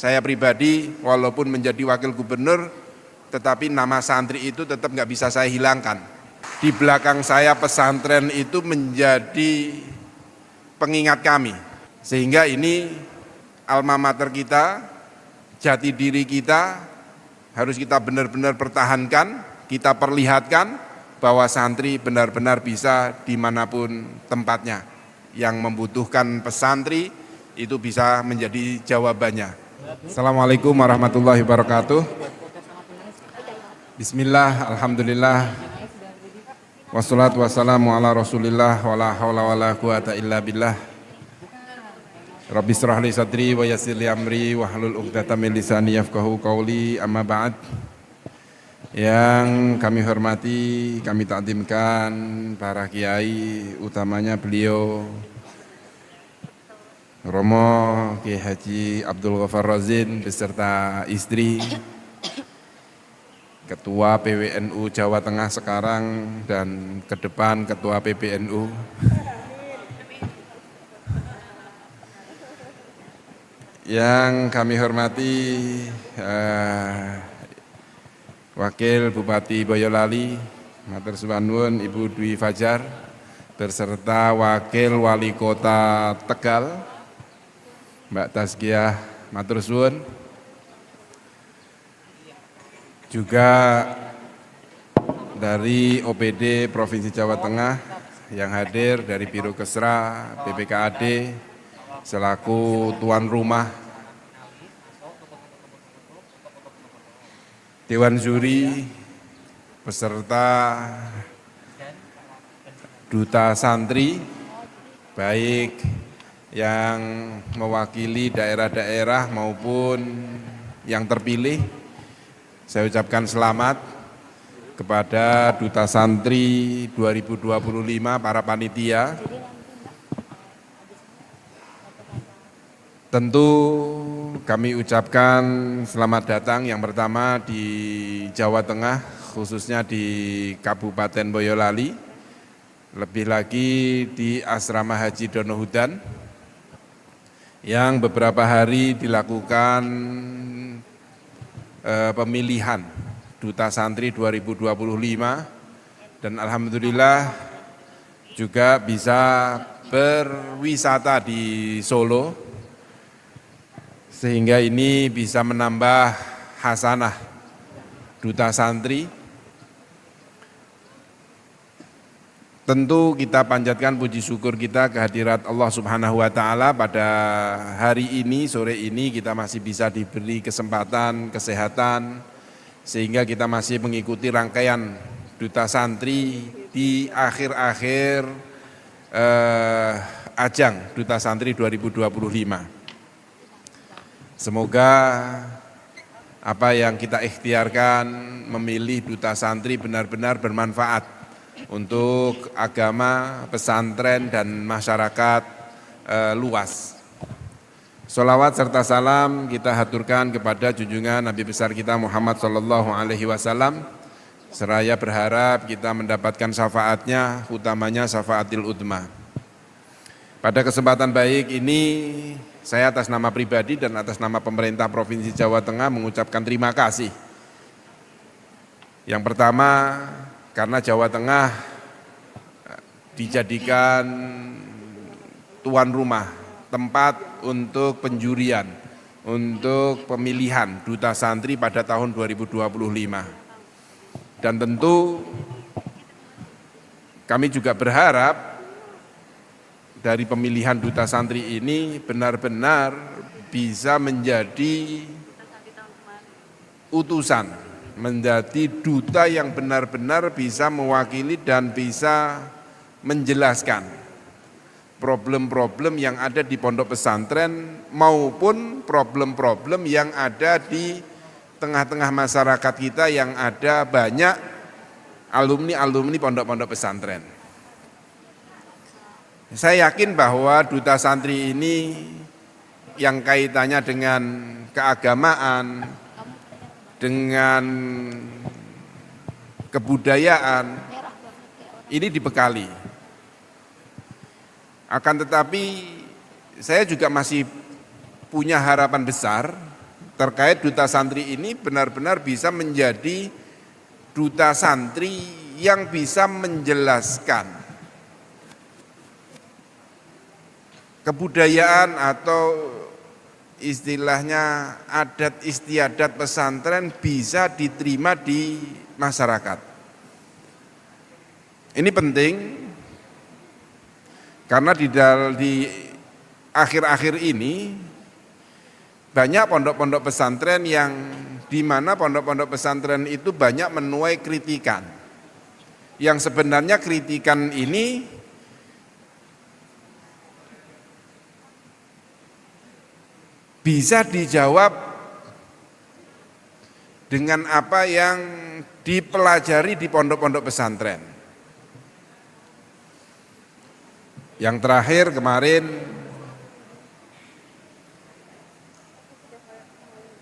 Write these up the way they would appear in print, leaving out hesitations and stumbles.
Saya pribadi walaupun menjadi wakil gubernur, tetapi nama santri itu tetap nggak bisa saya hilangkan. Di belakang saya pesantren itu menjadi pengingat kami. Sehingga ini alma mater kita, jati diri kita harus kita benar-benar pertahankan, kita perlihatkan bahwa santri benar-benar bisa dimanapun tempatnya. Yang membutuhkan pesantri itu bisa menjadi jawabannya. Assalamualaikum warahmatullahi wabarakatuh. Bismillah, alhamdulillah, wassalatu wassalamu ala rasulillah, wala hawla wala quwata illa billah. Rabbi shrah li sadri wa yassir li amri wahlul 'uqdatam min lisani yafqahu qawli, amma ba'd. Yang kami hormati, kami takdimkan para kiai, utamanya beliau Romo Kiai Haji Abdul Ghaffar Razin beserta istri, Ketua PWNU Jawa Tengah sekarang dan ke depan Ketua PBNU. Yang kami hormati Wakil Bupati Boyolali, matur suwun nuwun Ibu Dwi Fajar, beserta Wakil Wali Kota Tegal, Mbak Tazkiyah, matur suwun. Juga dari OPD Provinsi Jawa Tengah yang hadir dari Biro Kesra, BPKAD, selaku tuan rumah, Dewan Juri, beserta Duta Santri, baik yang mewakili daerah-daerah maupun yang terpilih. Saya ucapkan selamat kepada Duta Santri 2025, para panitia. Tentu kami ucapkan selamat datang yang pertama di Jawa Tengah, khususnya di Kabupaten Boyolali, lebih lagi di Asrama Haji Donohudan, yang beberapa hari dilakukan pemilihan Duta Santri 2025, dan alhamdulillah juga bisa berwisata di Solo, sehingga ini bisa menambah hasanah Duta Santri. Tentu kita panjatkan puji syukur kita kehadirat Allah Subhanahu wa Ta'ala pada hari ini, sore ini kita masih bisa diberi kesempatan, kesehatan, sehingga kita masih mengikuti rangkaian Duta Santri di akhir-akhir ajang Duta Santri 2025. Semoga apa yang kita ikhtiarkan memilih Duta Santri benar-benar bermanfaat untuk agama, pesantren, dan masyarakat luas. Sholawat serta salam kita haturkan kepada junjungan Nabi besar kita Muhammad SAW, seraya berharap kita mendapatkan syafaatnya, utamanya syafaatil udma. Pada kesempatan baik ini, saya atas nama pribadi dan atas nama pemerintah Provinsi Jawa Tengah mengucapkan terima kasih. Yang pertama, karena Jawa Tengah dijadikan tuan rumah, tempat untuk penjurian, untuk pemilihan Duta Santri pada tahun 2025. Dan tentu kami juga berharap dari pemilihan Duta Santri ini benar-benar bisa menjadi utusan, menjadi duta yang benar-benar bisa mewakili dan bisa menjelaskan problem-problem yang ada di pondok pesantren maupun problem-problem yang ada di tengah-tengah masyarakat kita yang ada banyak alumni-alumni pondok-pondok pesantren. Saya yakin bahwa Duta Santri ini yang kaitannya dengan keagamaan, dengan kebudayaan, ini dibekali. Akan tetapi saya juga masih punya harapan besar terkait duta santri ini benar-benar bisa menjadi duta santri yang bisa menjelaskan kebudayaan atau istilahnya adat istiadat pesantren bisa diterima di masyarakat. Ini penting karena di akhir-akhir ini banyak pondok-pondok pesantren yang di mana pondok-pondok pesantren itu banyak menuai kritikan. Yang sebenarnya kritikan ini bisa dijawab dengan apa yang dipelajari di pondok-pondok pesantren. Yang terakhir kemarin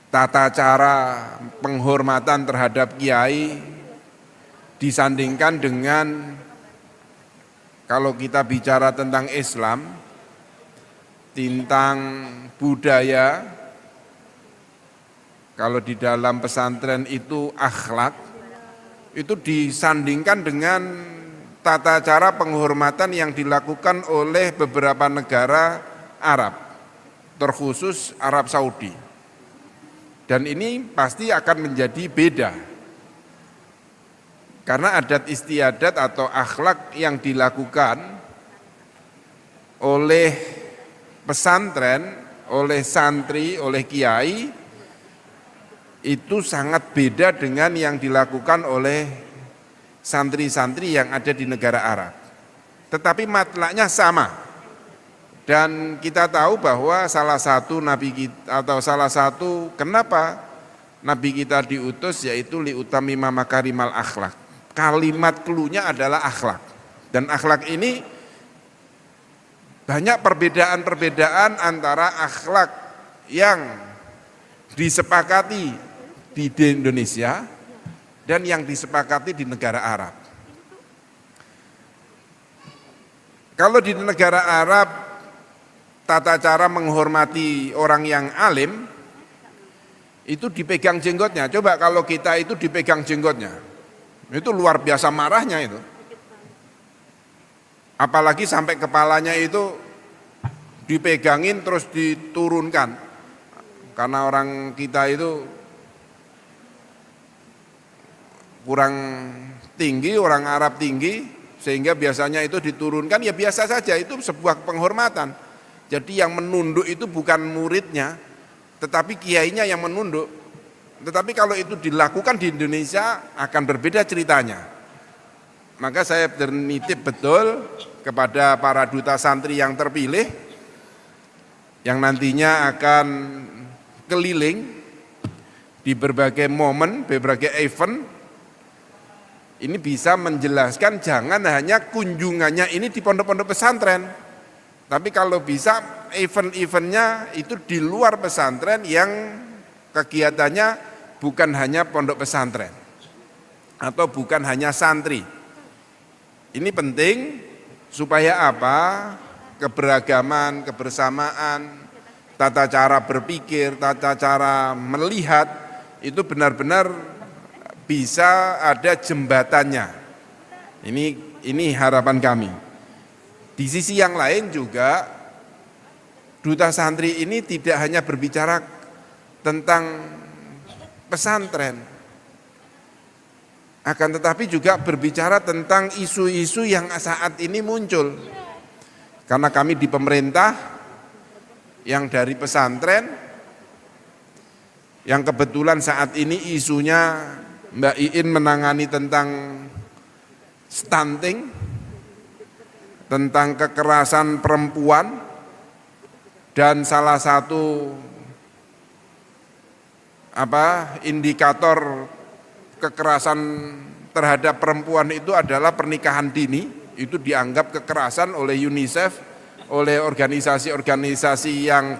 tata cara penghormatan terhadap kiai disandingkan dengan kalau kita bicara tentang Islam, tentang budaya, kalau di dalam pesantren itu akhlak, itu disandingkan dengan tata cara penghormatan yang dilakukan oleh beberapa negara Arab, terkhusus Arab Saudi. Dan ini pasti akan menjadi beda. Karena adat istiadat atau akhlak yang dilakukan oleh pesantren, oleh santri, oleh kiai, itu sangat beda dengan yang dilakukan oleh santri-santri yang ada di negara Arab. Tetapi matlaknya sama. Dan kita tahu bahwa salah satu nabi kita atau salah satu kenapa nabi kita diutus yaitu liutamima makarimal akhlak. Kalimat klunya adalah akhlak. Dan akhlak ini banyak perbedaan-perbedaan antara akhlak yang disepakati di Indonesia dan yang disepakati di negara Arab. Kalau di negara Arab tata cara menghormati orang yang alim itu dipegang jenggotnya. Coba kalau kita itu dipegang jenggotnya, itu luar biasa marahnya itu. Apalagi sampai kepalanya itu dipegangin terus diturunkan. Karena orang kita itu kurang tinggi, orang Arab tinggi, sehingga biasanya itu diturunkan, ya biasa saja, itu sebuah penghormatan. Jadi yang menunduk itu bukan muridnya, tetapi kiainya yang menunduk. Tetapi kalau itu dilakukan di Indonesia akan berbeda ceritanya. Maka saya bernitip betul kepada para duta santri yang terpilih, yang nantinya akan keliling di berbagai momen, berbagai event, ini bisa menjelaskan jangan hanya kunjungannya ini di pondok-pondok pesantren. Tapi kalau bisa event-eventnya itu di luar pesantren yang kegiatannya bukan hanya pondok pesantren atau bukan hanya santri. Ini penting supaya apa? Keberagaman, kebersamaan, tata cara berpikir, tata cara melihat itu benar-benar bisa ada jembatannya. Ini harapan kami. Di sisi yang lain juga duta santri ini tidak hanya berbicara tentang pesantren, akan tetapi juga berbicara tentang isu-isu yang saat ini muncul. Karena kami di pemerintah yang dari pesantren, yang kebetulan saat ini isunya Mbak Iin menangani tentang stunting, tentang kekerasan perempuan, dan salah satu indikator kekerasan terhadap perempuan itu adalah pernikahan dini. Itu dianggap kekerasan oleh UNICEF, oleh organisasi-organisasi yang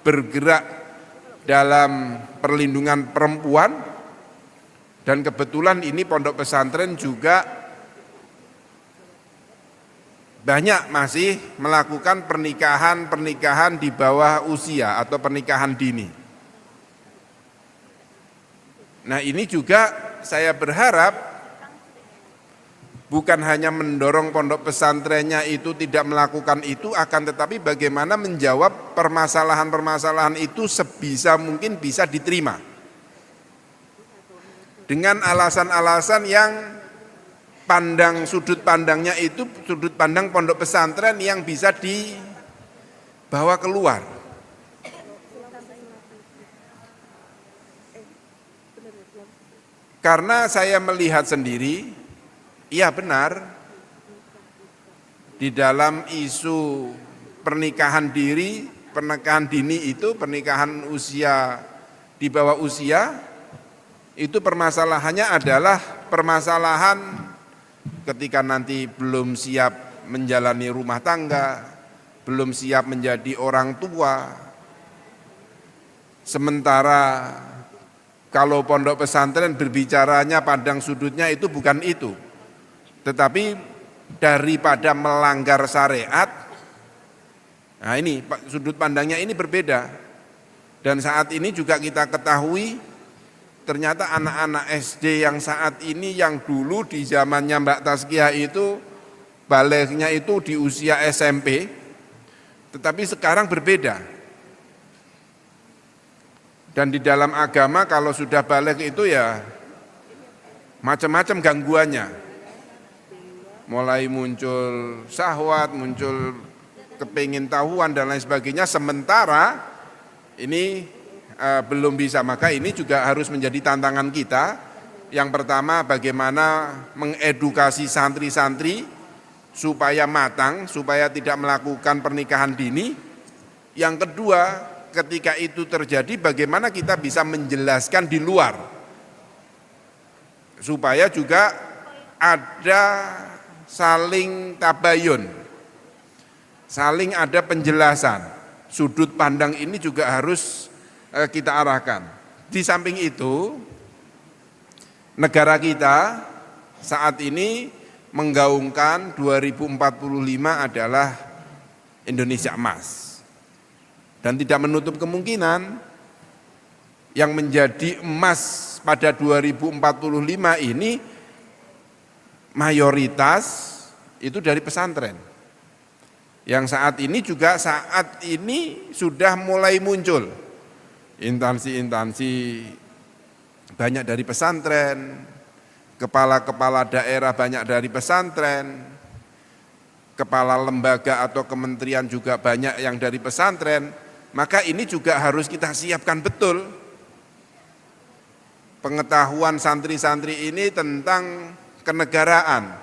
bergerak dalam perlindungan perempuan. Dan kebetulan ini pondok pesantren juga banyak masih melakukan pernikahan di bawah usia atau pernikahan dini. Nah ini juga saya berharap bukan hanya mendorong pondok pesantrennya itu tidak melakukan itu, akan tetapi bagaimana menjawab permasalahan-permasalahan itu sebisa mungkin bisa diterima. Dengan alasan-alasan yang sudut pandangnya itu sudut pandang pondok pesantren yang bisa dibawa keluar. Karena saya melihat sendiri, iya benar, di dalam isu pernikahan dini itu, pernikahan usia di bawah usia, itu permasalahannya adalah permasalahan ketika nanti belum siap menjalani rumah tangga, belum siap menjadi orang tua, sementara kalau pondok pesantren berbicaranya pandang sudutnya itu bukan itu, tetapi daripada melanggar syariat, nah ini sudut pandangnya ini berbeda. Dan saat ini juga kita ketahui ternyata anak-anak SD yang saat ini yang dulu di zamannya Mbak Tazkiyah itu baleghnya itu di usia SMP, tetapi sekarang berbeda. Dan di dalam agama kalau sudah baligh itu ya macam-macam gangguannya. Mulai muncul syahwat, muncul kepingin tahuan dan lain sebagainya, sementara ini belum bisa. Maka ini juga harus menjadi tantangan kita. Yang pertama bagaimana mengedukasi santri-santri supaya matang, supaya tidak melakukan pernikahan dini. Yang kedua, ketika itu terjadi bagaimana kita bisa menjelaskan di luar supaya juga ada saling tabayun, saling ada penjelasan. Sudut pandang ini juga harus kita arahkan. Di samping itu, negara kita saat ini menggaungkan 2045 adalah Indonesia Emas. Dan tidak menutup kemungkinan yang menjadi emas pada 2045 ini mayoritas itu dari pesantren. Yang saat ini juga sudah mulai muncul instansi-instansi banyak dari pesantren, kepala-kepala daerah banyak dari pesantren, kepala lembaga atau kementerian juga banyak yang dari pesantren. Maka ini juga harus kita siapkan betul pengetahuan santri-santri ini tentang kenegaraan,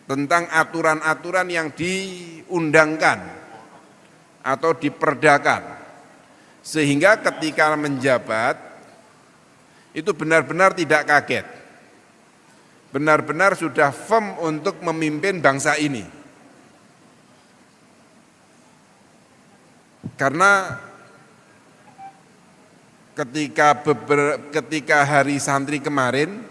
tentang aturan-aturan yang diundangkan atau diperdakan, sehingga ketika menjabat itu benar-benar tidak kaget, benar-benar sudah firm untuk memimpin bangsa ini. Karena ketika hari santri kemarin,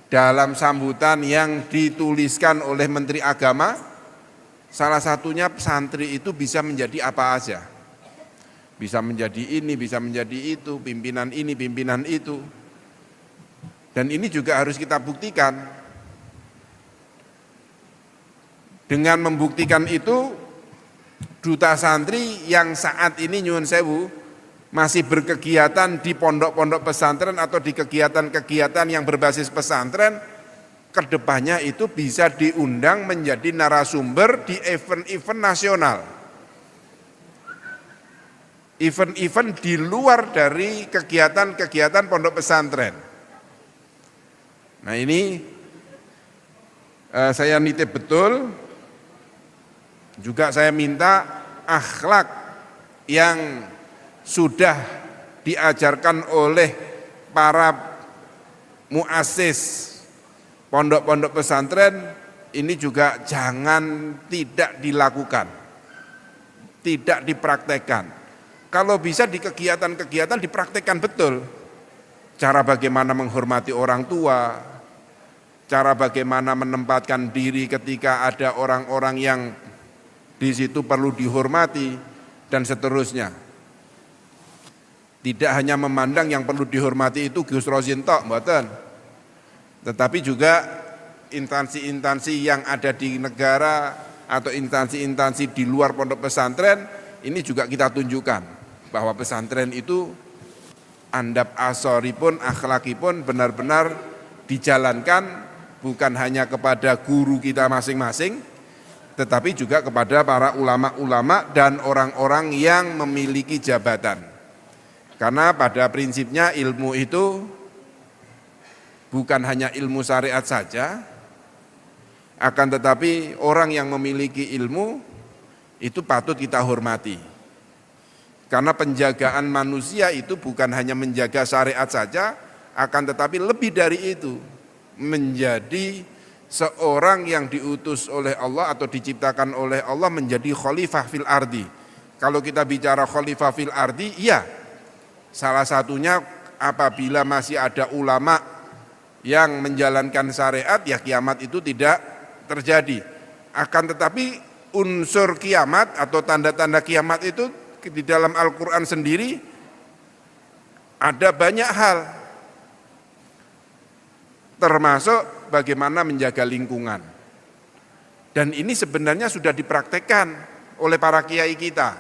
dalam sambutan yang dituliskan oleh Menteri Agama, salah satunya santri itu bisa menjadi apa aja. Bisa menjadi ini, bisa menjadi itu, pimpinan ini, pimpinan itu. Dan ini juga harus kita buktikan. Dengan membuktikan itu, duta santri yang saat ini nyuwun sewu masih berkegiatan di pondok-pondok pesantren atau di kegiatan-kegiatan yang berbasis pesantren, kedepannya itu bisa diundang menjadi narasumber di event-event nasional. Event-event di luar dari kegiatan-kegiatan pondok pesantren. Nah ini saya nitip betul. Juga saya minta akhlak yang sudah diajarkan oleh para muassis pondok-pondok pesantren ini juga jangan tidak dilakukan, tidak dipraktekkan. Kalau bisa di kegiatan-kegiatan dipraktekkan betul. Cara bagaimana menghormati orang tua, cara bagaimana menempatkan diri ketika ada orang-orang yang di situ perlu dihormati, dan seterusnya. Tidak hanya memandang yang perlu dihormati itu Gus Rosin tok, mboten. Tetapi juga instansi-instansi yang ada di negara atau instansi-instansi di luar pondok pesantren, ini juga kita tunjukkan bahwa pesantren itu andab asori pun, akhlaki pun benar-benar dijalankan bukan hanya kepada guru kita masing-masing, tetapi juga kepada para ulama-ulama dan orang-orang yang memiliki jabatan. Karena pada prinsipnya ilmu itu bukan hanya ilmu syariat saja, akan tetapi orang yang memiliki ilmu itu patut kita hormati. Karena penjagaan manusia itu bukan hanya menjaga syariat saja, akan tetapi lebih dari itu, menjadi seorang yang diutus oleh Allah atau diciptakan oleh Allah menjadi khalifah fil ardi. Kalau kita bicara khalifah fil ardi, iya, salah satunya apabila masih ada ulama yang menjalankan syariat, ya kiamat itu tidak terjadi. Akan tetapi unsur kiamat atau tanda-tanda kiamat itu di dalam Al-Quran sendiri ada banyak hal, termasuk bagaimana menjaga lingkungan. Dan ini sebenarnya sudah dipraktekkan oleh para kiai kita.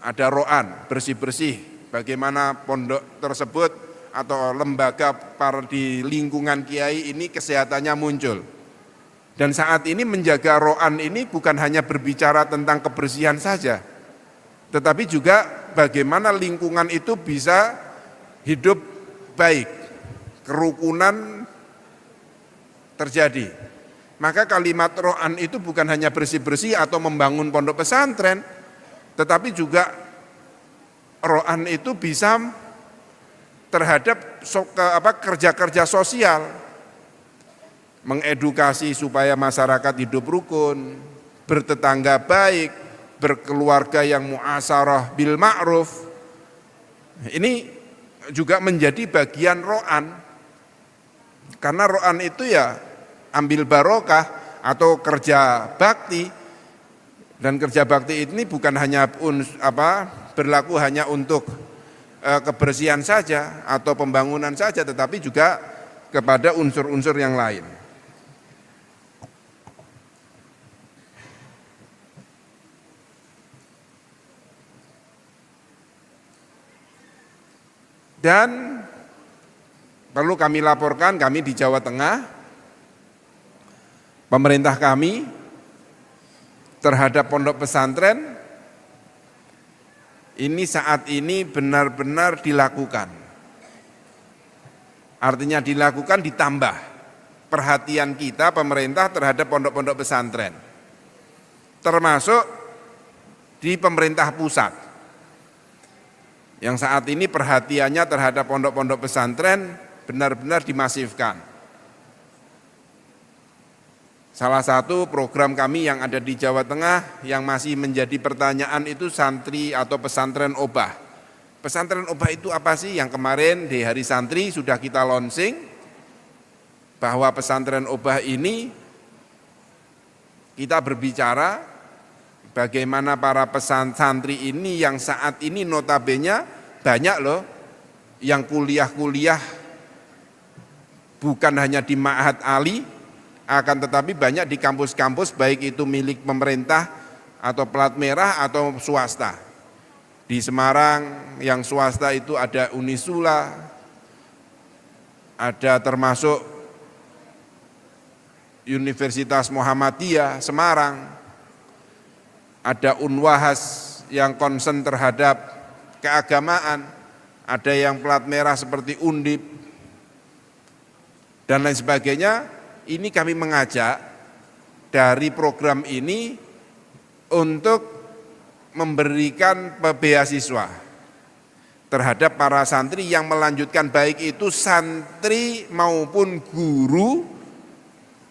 Ada ro'an, bersih-bersih, bagaimana pondok tersebut atau lembaga di lingkungan kiai ini kesehatannya muncul. Dan saat ini menjaga ro'an ini bukan hanya berbicara tentang kebersihan saja, tetapi juga bagaimana lingkungan itu bisa hidup baik, kerukunan terjadi. Maka kalimat ro'an itu bukan hanya bersih-bersih atau membangun pondok pesantren, tetapi juga ro'an itu bisa terhadap kerja-kerja sosial, mengedukasi supaya masyarakat hidup rukun, bertetangga baik, berkeluarga yang mu'asarah bil ma'ruf. Ini juga menjadi bagian ro'an, karena ro'an itu ya ambil barokah atau kerja bakti. Dan kerja bakti ini bukan hanya berlaku hanya untuk kebersihan saja atau pembangunan saja, tetapi juga kepada unsur-unsur yang lain. Dan perlu kami laporkan, kami di Jawa Tengah, pemerintah kami terhadap pondok pesantren ini saat ini benar-benar dilakukan. Artinya dilakukan ditambah perhatian kita pemerintah terhadap pondok-pondok pesantren. Termasuk di pemerintah pusat. Yang saat ini perhatiannya terhadap pondok-pondok pesantren benar-benar dimasifkan. Salah satu program kami yang ada di Jawa Tengah yang masih menjadi pertanyaan itu santri atau pesantren obah. Pesantren obah itu apa sih? Yang kemarin di Hari Santri sudah kita launching bahwa pesantren obah ini kita berbicara bagaimana para santri ini yang saat ini notabene banyak loh yang kuliah-kuliah bukan hanya di Ma'had Ali, akan tetapi banyak di kampus-kampus baik itu milik pemerintah atau plat merah atau swasta. Di Semarang yang swasta itu ada Unisula, ada termasuk Universitas Muhammadiyah Semarang, ada Unwahas yang konsen terhadap keagamaan, ada yang plat merah seperti Undip, dan lain sebagainya. Ini kami mengajak dari program ini untuk memberikan beasiswa terhadap para santri yang melanjutkan, baik itu santri maupun guru,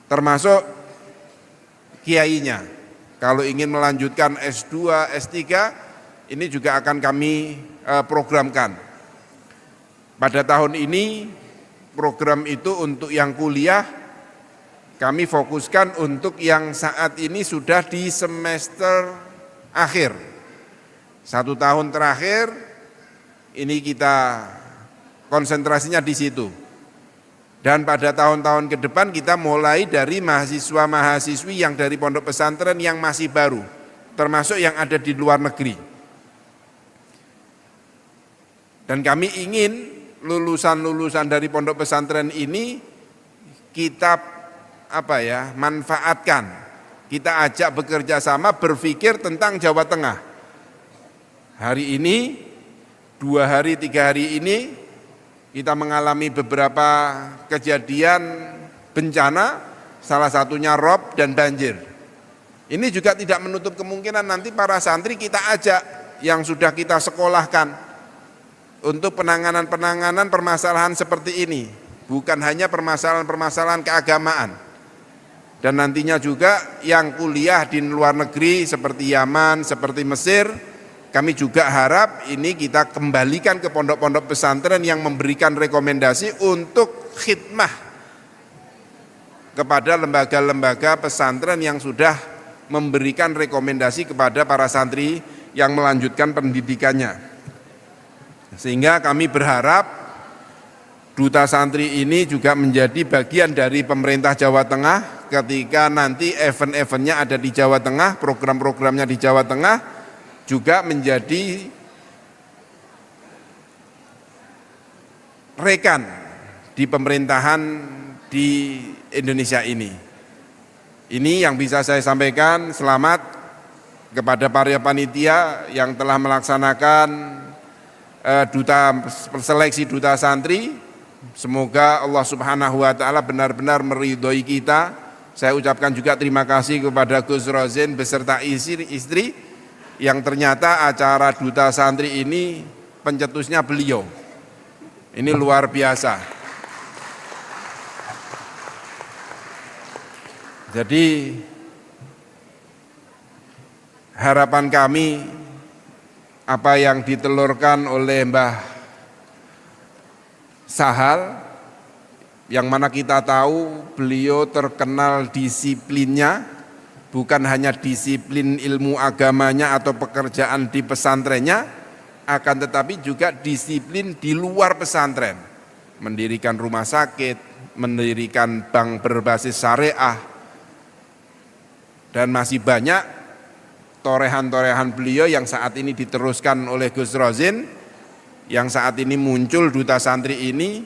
termasuk kiainya. Kalau ingin melanjutkan S2, S3, ini juga akan kami programkan. Pada tahun ini program itu untuk yang kuliah kami fokuskan untuk yang saat ini sudah di semester akhir. 1 tahun terakhir ini kita konsentrasinya di situ. Dan pada tahun-tahun ke depan kita mulai dari mahasiswa-mahasiswi yang dari pondok pesantren yang masih baru, termasuk yang ada di luar negeri. Dan kami ingin lulusan-lulusan dari pondok pesantren ini kita manfaatkan, kita ajak bekerja sama berpikir tentang Jawa Tengah. Hari ini, 2 hari, 3 hari ini, kita mengalami beberapa kejadian bencana, salah satunya rob dan banjir. Ini juga tidak menutup kemungkinan nanti para santri kita ajak yang sudah kita sekolahkan untuk penanganan permasalahan seperti ini. Bukan hanya permasalahan-permasalahan keagamaan. Dan nantinya juga yang kuliah di luar negeri seperti Yaman, seperti Mesir, kami juga harap ini kita kembalikan ke pondok-pondok pesantren yang memberikan rekomendasi untuk khidmah kepada lembaga-lembaga pesantren yang sudah memberikan rekomendasi kepada para santri yang melanjutkan pendidikannya. Sehingga kami berharap Duta Santri ini juga menjadi bagian dari pemerintah Jawa Tengah ketika nanti event-eventnya ada di Jawa Tengah, program-programnya di Jawa Tengah, juga menjadi rekan di pemerintahan di Indonesia ini. Ini yang bisa saya sampaikan. Selamat kepada para panitia yang telah melaksanakan seleksi duta santri. Semoga Allah Subhanahu wa taala benar-benar meridhoi kita. Saya ucapkan juga terima kasih kepada Gus Rozin beserta istri yang ternyata acara duta santri ini pencetusnya beliau. Ini luar biasa. Jadi harapan kami apa yang ditelurkan oleh Mbah Sahal, yang mana kita tahu beliau terkenal disiplinnya, bukan hanya disiplin ilmu agamanya atau pekerjaan di pesantrennya, akan tetapi juga disiplin di luar pesantren. Mendirikan rumah sakit, mendirikan bank berbasis syariah, dan masih banyak torehan-torehan beliau yang saat ini diteruskan oleh Gus Rozin, yang saat ini muncul duta santri ini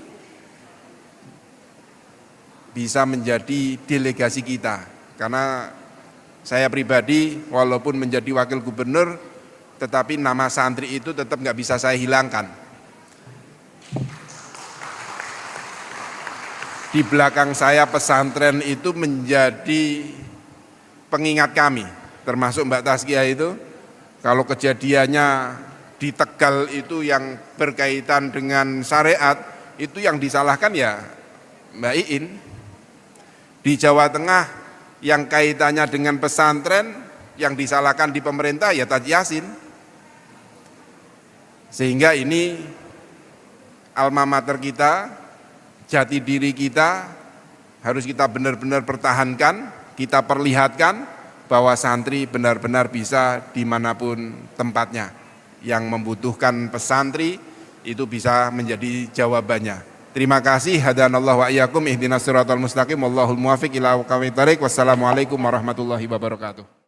bisa menjadi delegasi kita. Karena saya pribadi walaupun menjadi wakil gubernur, tetapi nama santri itu tetap nggak bisa saya hilangkan. Di belakang saya pesantren itu menjadi pengingat kami, termasuk Mbak Taskia itu. Kalau kejadiannya di Tegal itu yang berkaitan dengan syariat, itu yang disalahkan ya Mbak Iin. Di Jawa Tengah yang kaitannya dengan pesantren, yang disalahkan di pemerintah ya Taj Yasin. Sehingga ini alma mater kita, jati diri kita harus kita benar-benar pertahankan, kita perlihatkan bahwa santri benar-benar bisa dimanapun tempatnya. Yang membutuhkan pesantri itu bisa menjadi jawabannya. Terima kasih. Hadanallahu wa iyyakum ihdinas siratal mustaqim wallahul muwaffiq ila aqwamit thoriq. Wassalamualaikum warahmatullahi wabarakatuh.